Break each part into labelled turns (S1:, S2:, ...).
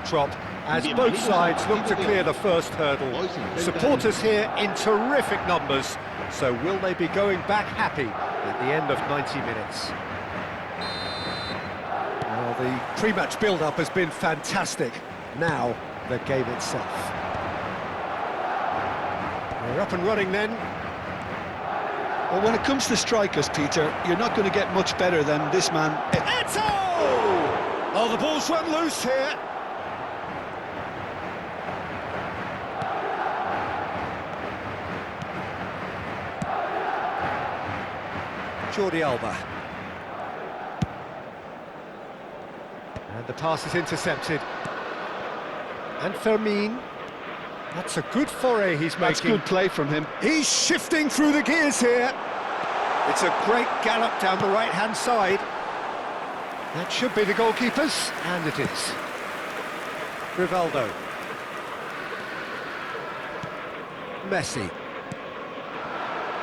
S1: backdrop as both sides look to clear the first hurdle. Supporters here in terrific numbers, so will they be going back happy at the end of 90 minutes? Well, the pre-match build-up has been fantastic. Now, the game itself. We're up and running then.
S2: Well, when it comes to strikers, Peter, you're not going to get much better than this man.
S1: Eto'o! Oh, the ball's run loose here. Jordi Alba. And the pass is intercepted. And Fermin. That's a good foray he's making.
S2: That's good play from him.
S1: He's shifting through the gears here. It's a great gallop down the right-hand side. That should be the goalkeeper's, and it is. Rivaldo. Messi.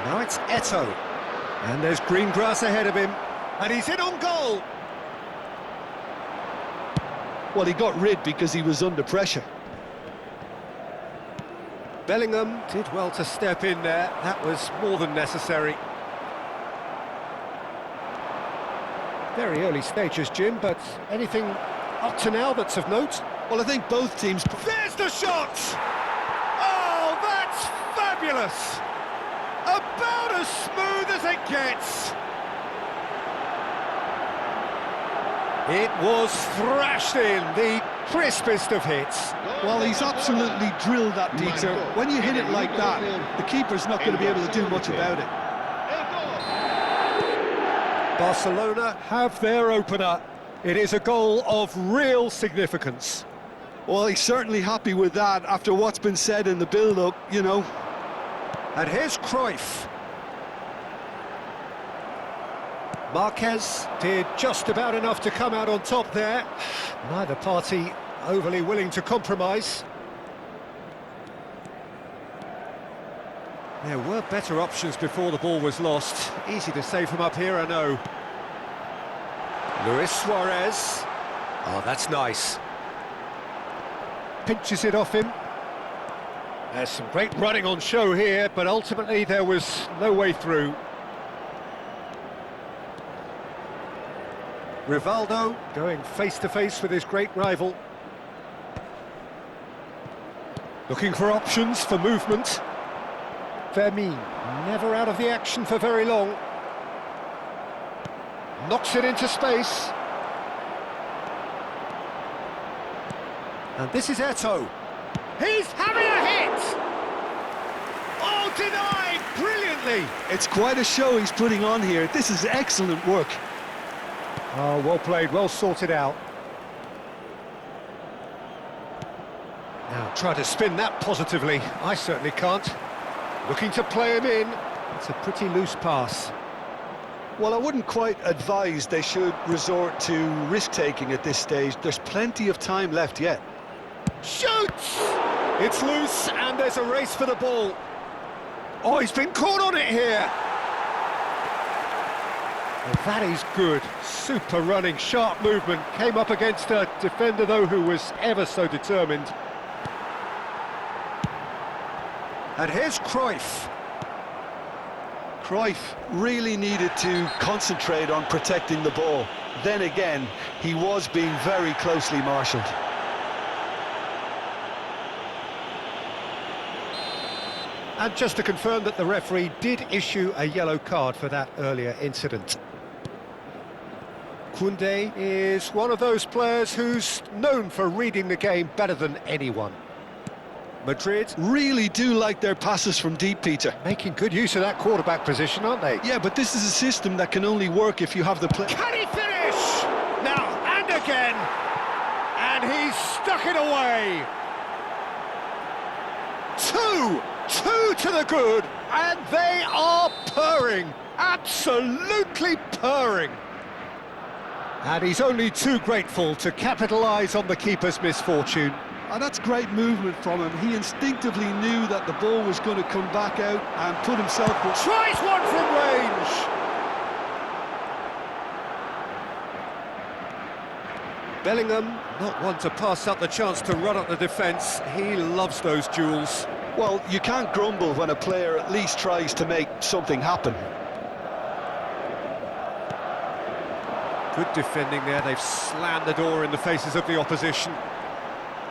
S1: Now it's Eto'o. And there's green grass ahead of him. And he's in on goal.
S2: Well, he got rid because he was under pressure.
S1: Bellingham did well to step in there. That was more than necessary. Very early stages, Jim, but anything up to now that's of note?
S2: Well, I think both teams...
S1: There's the shot! Oh, that's fabulous! About as smooth as it gets! It was thrashed in, the crispest of hits.
S2: Well, he's absolutely drilled that, Peter. When you hit it like that, the keeper's not going to be able to do much about it.
S1: Barcelona have their opener. It is a goal of real significance.
S2: Well, he's certainly happy with that after what's been said in the build-up, you know.
S1: And here's Cruyff. Marquez did just about enough to come out on top there. Neither party overly willing to compromise. There were better options before the ball was lost. Easy to say from up here, I know. Luis Suarez. Oh, that's nice. Pinches it off him. There's some great running on show here, but ultimately there was no way through. Rivaldo going face-to-face with his great rival. Looking for options for movement. Fermin, never out of the action for very long. Knocks it into space. And this is Eto'o. He's having a hit! Oh, denied brilliantly!
S2: It's quite a show he's putting on here. This is excellent work.
S1: Oh, well played, well sorted out. Now, try to spin that positively. I certainly can't. Looking to play him in. It's a pretty loose pass.
S2: Well, I wouldn't quite advise they should resort to risk-taking at this stage. There's plenty of time left yet.
S1: Shoots! It's loose, and there's a race for the ball. Oh, he's been caught on it here. Well, that is good. Super running, sharp movement. Came up against a defender, though, who was ever so determined. And here's Cruyff.
S2: Cruyff really needed to concentrate on protecting the ball. Then again, he was being very closely marshalled.
S1: And just to confirm that the referee did issue a yellow card for that earlier incident. Koundé is one of those players who's known for reading the game better than anyone. Madrid
S2: really do like their passes from deep, Peter.
S1: making good use of that quarterback position, aren't they?
S2: Yeah, but this is a system that can only work if you have the play.
S1: Can he finish? Now, and again. And he's stuck it away. Two to the good, and they are purring. Absolutely purring. And he's only too grateful to capitalise on the keeper's misfortune.
S2: And that's great movement from him. He instinctively knew that the ball was going to come back out and put himself...
S1: Tries one from range! Bellingham, not one to pass up the chance to run up the defence. He loves those duels.
S2: Well, you can't grumble when a player at least tries to make something happen.
S1: Good defending there. They've slammed the door in the faces of the opposition.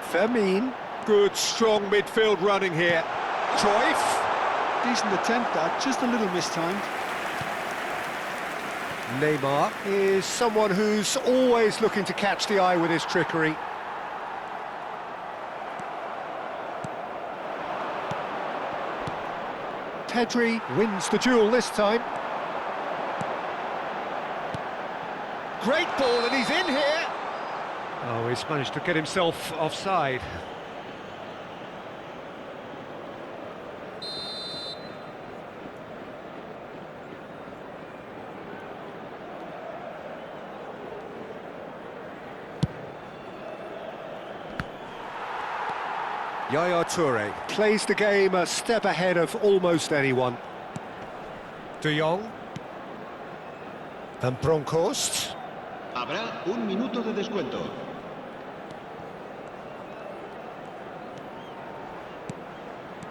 S1: Firmine. Good, strong midfield running here. Cruyff.
S2: Decent attempt at, just a little mistimed.
S1: Neymar is someone who's always looking to catch the eye with his trickery. Pedri wins the duel this time. Great ball, and he's in here. Oh, he's managed to get himself offside. Yaya Toure plays the game a step ahead of almost anyone. De Jong. Van Bronckhorst.
S3: Habrá un minuto de descuento.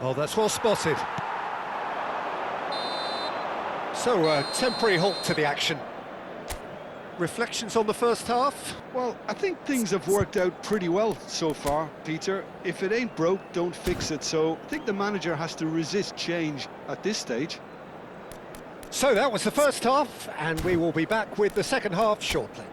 S1: Oh, that's well spotted. So, a temporary halt to the action. Reflections on the first half?
S2: Well, I think things have worked out pretty well so far, Peter. If it ain't broke, don't fix it. So I think the manager has to resist change at this stage.
S1: So that was the first half, and we will be back with the second half shortly.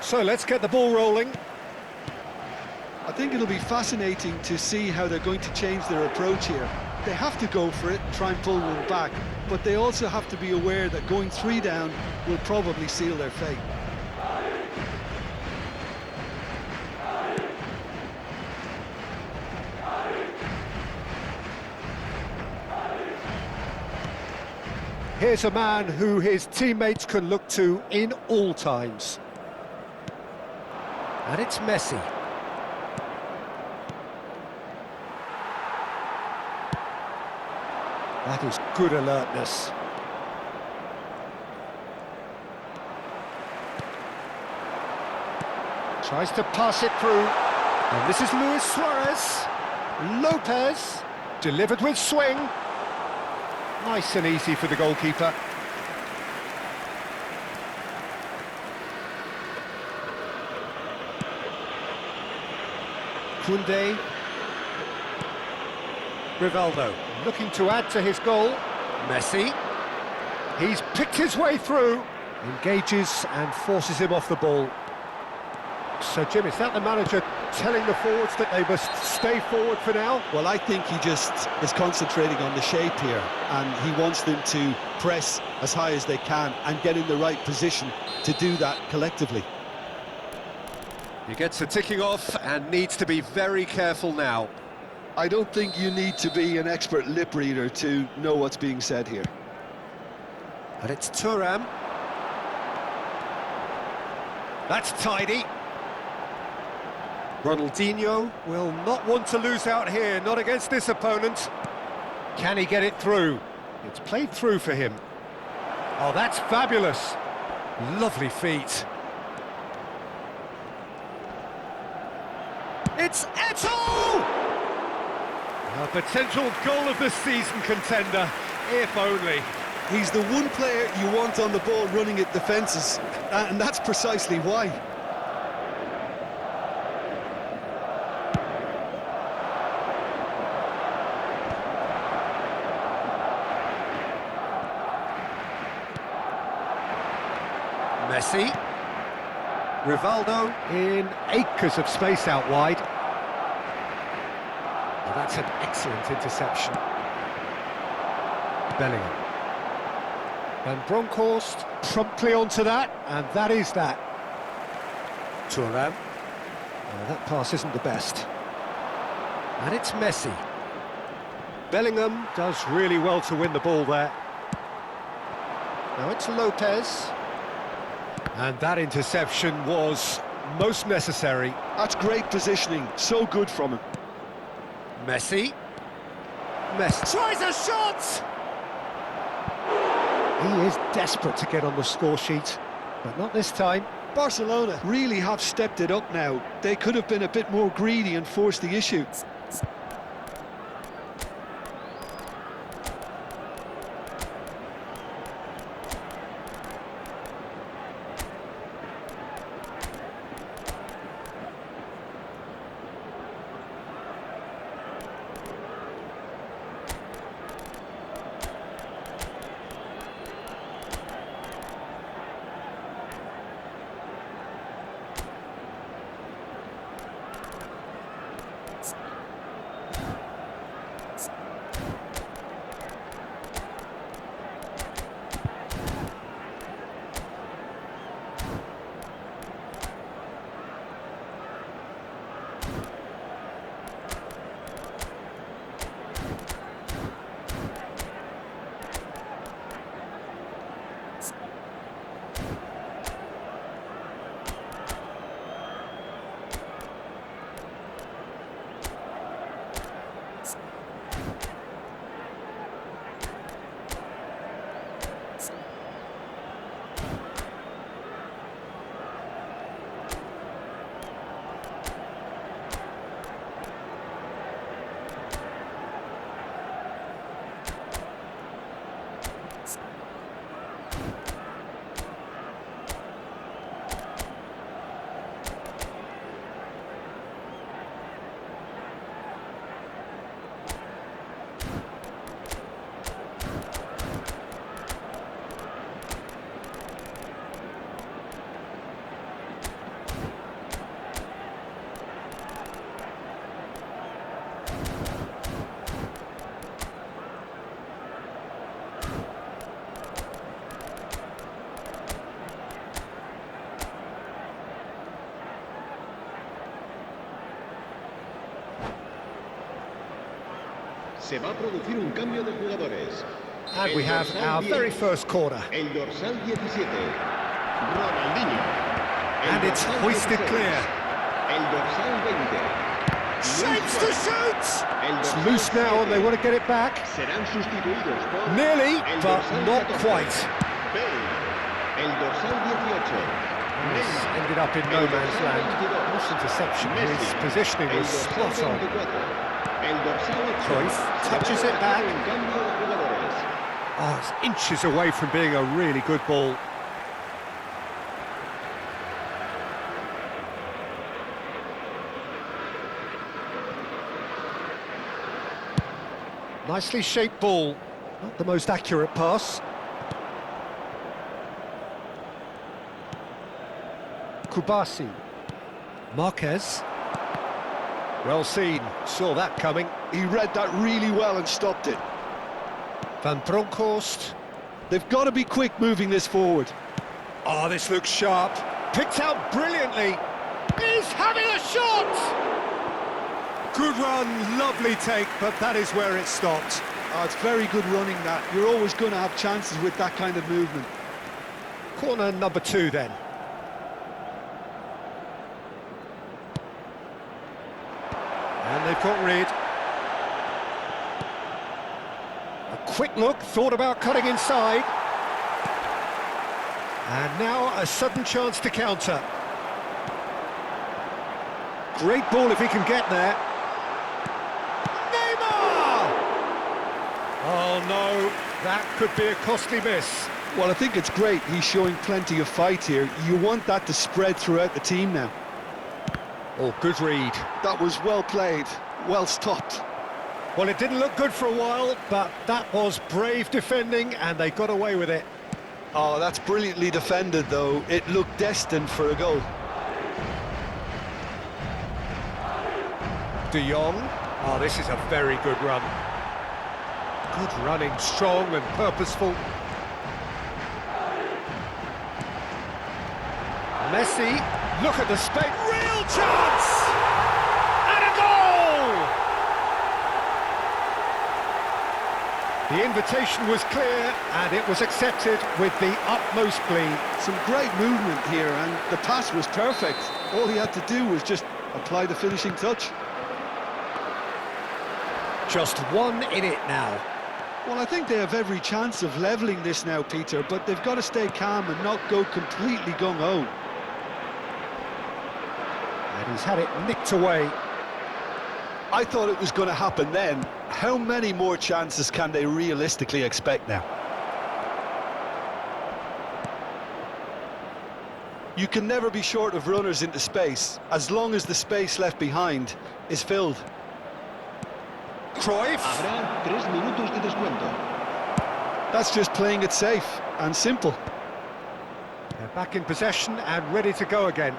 S1: So let's get the ball rolling.
S2: I think it'll be fascinating to see how they're going to change their approach here. They have to go for it, try and pull one back, but they also have to be aware that going 3 down will probably seal their fate.
S1: Here's a man who his teammates can look to in all times. And it's Messi. That is good alertness. Tries to pass it through. And this is Luis Suarez. Lopez. Delivered with swing. Nice and easy for the goalkeeper. Koundé. Rivaldo looking to add to his goal. Messi. He's picked his way through. Engages and forces him off the ball. So, Jim, is that the manager telling the forwards that they must stay forward for now?
S2: Well, I think he just is concentrating on the shape here, and he wants them to press as high as they can and get in the right position to do that collectively.
S1: He gets a ticking off and needs to be very careful now.
S2: I don't think you need to be an expert lip reader to know what's being said here.
S1: And it's Thuram. That's tidy. Ronaldinho will not want to lose out here, not against this opponent. Can he get it through? It's played through for him. Oh, that's fabulous. Lovely feet. It's Eto'o! A potential goal of the season contender, if only.
S2: He's the one player you want on the ball running at defences, and that's precisely why.
S1: Messi. Rivaldo in acres of space out wide. Well, that's an excellent interception. Bellingham. Van Bronckhorst promptly onto that, and that is that. Thuram. That pass isn't the best. And it's Messi. Bellingham does really well to win the ball there. Now it's Lopez. And that interception was most necessary.
S2: That's great positioning, so good from him.
S1: Messi. Messi tries a shot! He is desperate to get on the score sheet, but not this time.
S2: Barcelona really have stepped it up now. They could have been a bit more greedy and forced the issue.
S3: Se va a producir un cambio de jugadores.
S1: And we have our very first corner.
S3: El dorsal 17, Ronaldinho.
S1: And it's hoisted clear.
S3: El dorsal 20.
S1: Shapes to shoot! It's loose now and they want to get it back.
S3: Serán sustituidos por
S1: Nearly,
S3: el
S1: but
S3: dorsal
S1: not
S3: 14,
S1: quite.
S3: Bale. El dorsal 18.
S1: This ended up in no man's land. This interception, his positioning was spot on. Cruyff touches it back. Oh, it's inches away from being a really good ball. Nicely shaped ball. Not the most accurate pass. Kubasi. Marquez. Well seen, saw that coming.
S2: He read that really well and stopped it.
S1: Van Bronckhorst.
S2: They've got to be quick moving this forward.
S1: Oh, this looks sharp. Picked out brilliantly. He's having a shot! Good run, lovely take, but that is where it stopped.
S2: Oh, it's very good running that. You're always going to have chances with that kind of movement.
S1: Corner number 2 then. And they've got rid. A quick look, thought about cutting inside. And now a sudden chance to counter. Great ball if he can get there. Neymar! Oh no, that could be a costly miss.
S2: Well, I think it's great. He's showing plenty of fight here. You want that to spread throughout the team now.
S1: Oh, good read.
S2: That was well played, well stopped.
S1: Well, it didn't look good for a while, but that was brave defending, and they got away with it.
S2: Oh, that's brilliantly defended, though. It looked destined for a goal.
S1: De Jong. Oh, this is a very good run. Good running, strong and purposeful. Messi, look at the space. Real chance! And a goal! The invitation was clear and it was accepted with the utmost glee.
S2: Some great movement here, and the pass was perfect. All he had to do was just apply the finishing touch.
S1: Just one in it now.
S2: Well, I think they have every chance of levelling this now, Peter, but they've got to stay calm and not go completely gung-ho.
S1: And he's had it nicked away.
S2: I thought it was going to happen then. How many more chances can they realistically expect now? You can never be short of runners into space, as long as the space left behind is filled.
S1: Cruyff.
S3: Habrá 3 minutos de descuento.
S2: That's just playing it safe and simple.
S1: They're back in possession and ready to go again.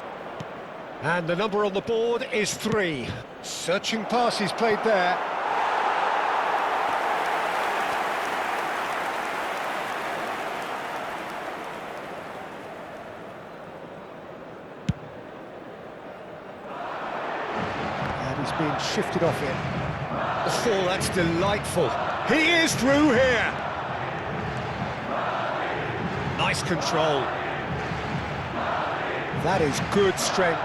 S1: And the number on the board is 3. Searching pass he's played there. And he's being shifted off here. Oh, that's delightful. He is through here. Nice control. That is good strength.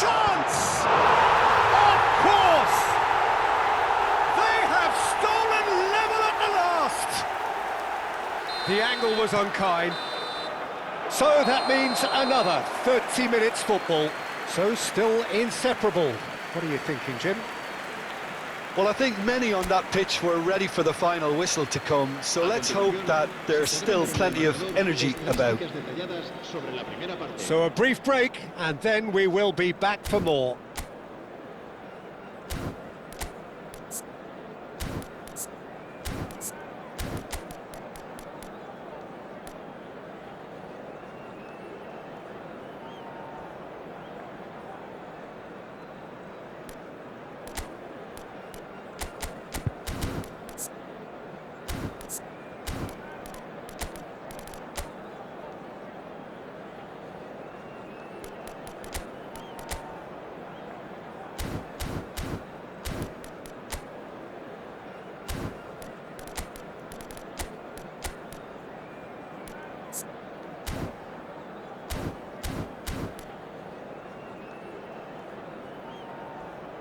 S1: Chance! Of course! They have stolen level at the last! The angle was unkind. So that means another 30 minutes football. So still inseparable. What are you thinking, Jim?
S2: Well, I think many on that pitch were ready for the final whistle to come, so let's hope that there's still plenty of energy about.
S1: So a brief break, and then we will be back for more.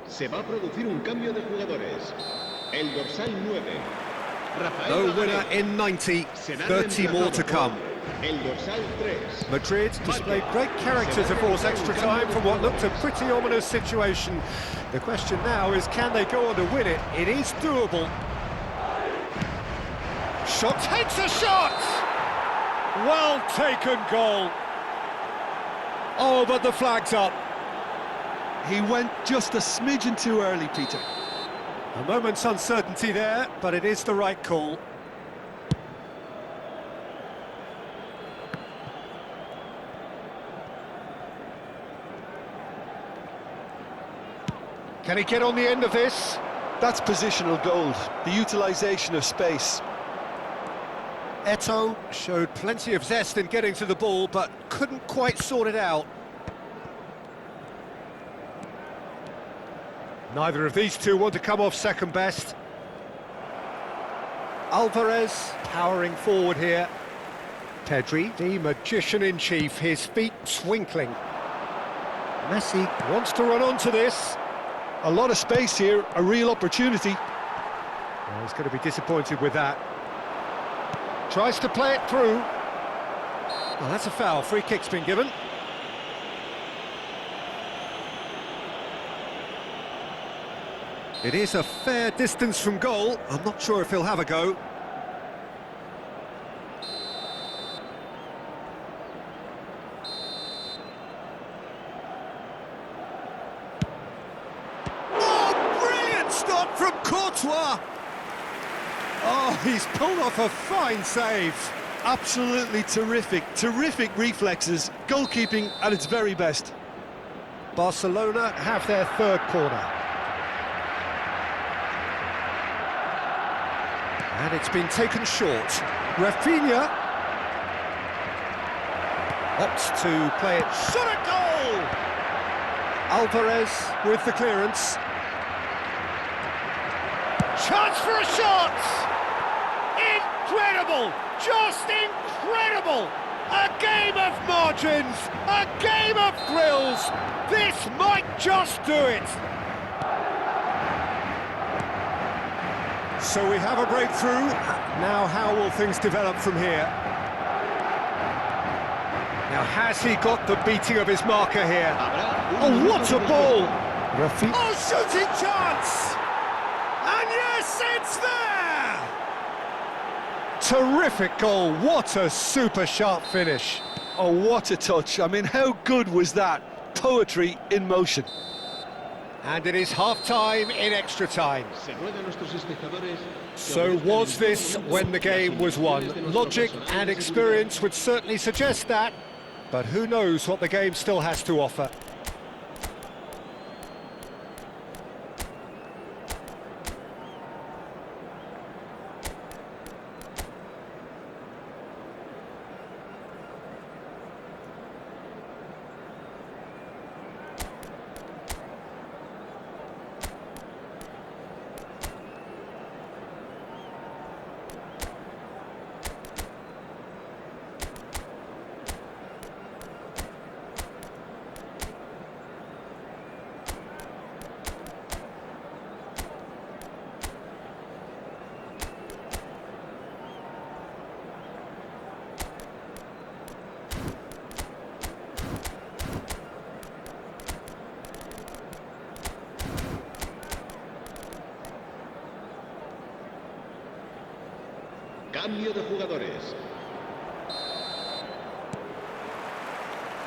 S3: Se va a producir un cambio de jugadores. El dorsal 9. Rafael
S1: No
S3: Varane.
S1: winner in 90,
S3: Será
S1: 30 more to
S3: reemplazado
S1: come.
S3: por El dorsal 3.
S1: Madrid displayed great character to force extra time from what looked a pretty ominous situation. The question now is, can they go on to win it? It is doable. Shot takes a shot! Well taken goal. Oh, but the flag's up.
S2: He went just a smidgen too early, Peter.
S1: A moment's uncertainty there, but it is the right call. Can he get on the end of this?
S2: That's positional gold, the utilisation of space.
S1: Eto'o showed plenty of zest in getting to the ball, but couldn't quite sort it out. Neither of these two want to come off second best. Alvarez powering forward here. Pedri, the magician-in-chief, his feet twinkling. Messi wants to run onto this.
S2: A lot of space here, a real opportunity.
S1: Well, he's going to be disappointed with that. Tries to play it through. Well, that's a foul. Free kick's been given. It is a fair distance from goal. I'm not sure if he'll have a go. Oh, brilliant stop from Courtois! Oh, he's pulled off a fine save.
S2: Absolutely terrific, terrific reflexes, goalkeeping at its very best.
S1: Barcelona have their third corner. And it's been taken short. Rafinha opts to play it. Shot at goal! Alvarez with the clearance. Chance for a shot! Incredible! Just incredible! A game of margins! A game of grills! This might just do it! So we have a breakthrough. Now how will things develop from here? Now has he got the beating of his marker here? Oh, what a ball! Oh, shooting chance! And yes, it's there! Terrific goal, what a super sharp finish.
S2: Oh, what a touch. I mean, how good was that? Poetry in motion.
S1: And it is half-time in extra time. So was this when the game was won? Logic and experience would certainly suggest that, but who knows what the game still has to offer.
S3: Cambio de jugadores.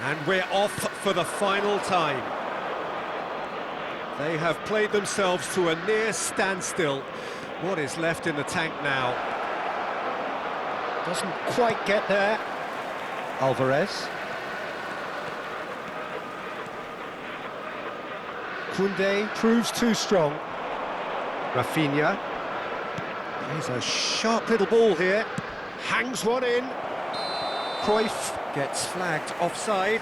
S1: And we're off for the final time. They have played themselves to a near standstill. What is left in the tank now? Doesn't quite get there. Alvarez. Koundé proves too strong. Rafinha. There's a sharp little ball here. Hangs one in. Cruyff gets flagged offside.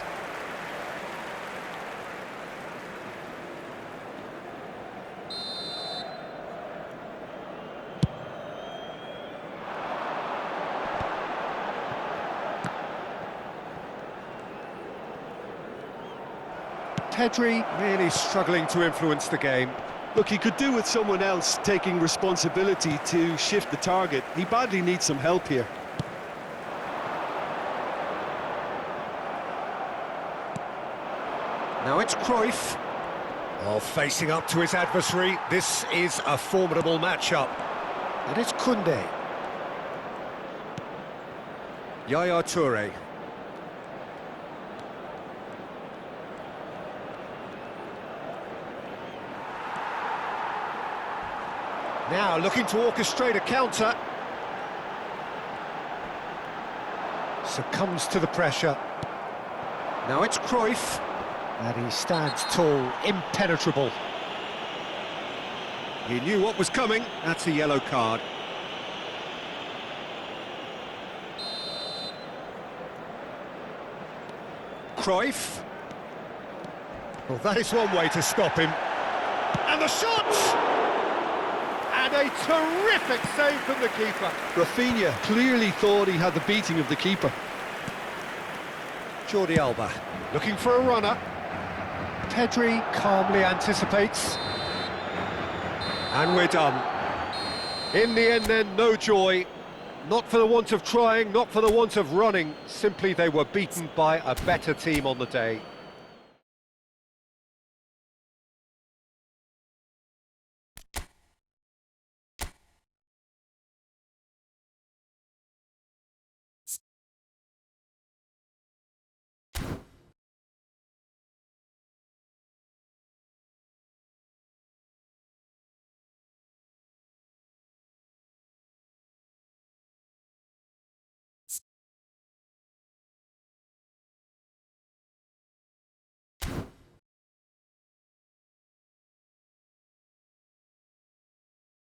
S1: Pedri really struggling to influence the game.
S2: Look, he could do with someone else taking responsibility to shift the target. He badly needs some help here.
S1: Now it's Cruyff. Oh, facing up to his adversary. This is a formidable matchup. And it's Koundé. Yaya Touré. Now looking to orchestrate a counter. Succumbs to the pressure. Now it's Cruyff. And he stands tall, impenetrable. He knew what was coming. That's a yellow card. Cruyff. Well, that is one way to stop him. And the shot! And a terrific save from the keeper.
S2: Rafinha clearly thought he had the beating of the keeper.
S1: Jordi Alba looking for a runner. Pedri calmly anticipates. And we're done. In the end then, no joy. Not for the want of trying, not for the want of running. Simply they were beaten by a better team on the day.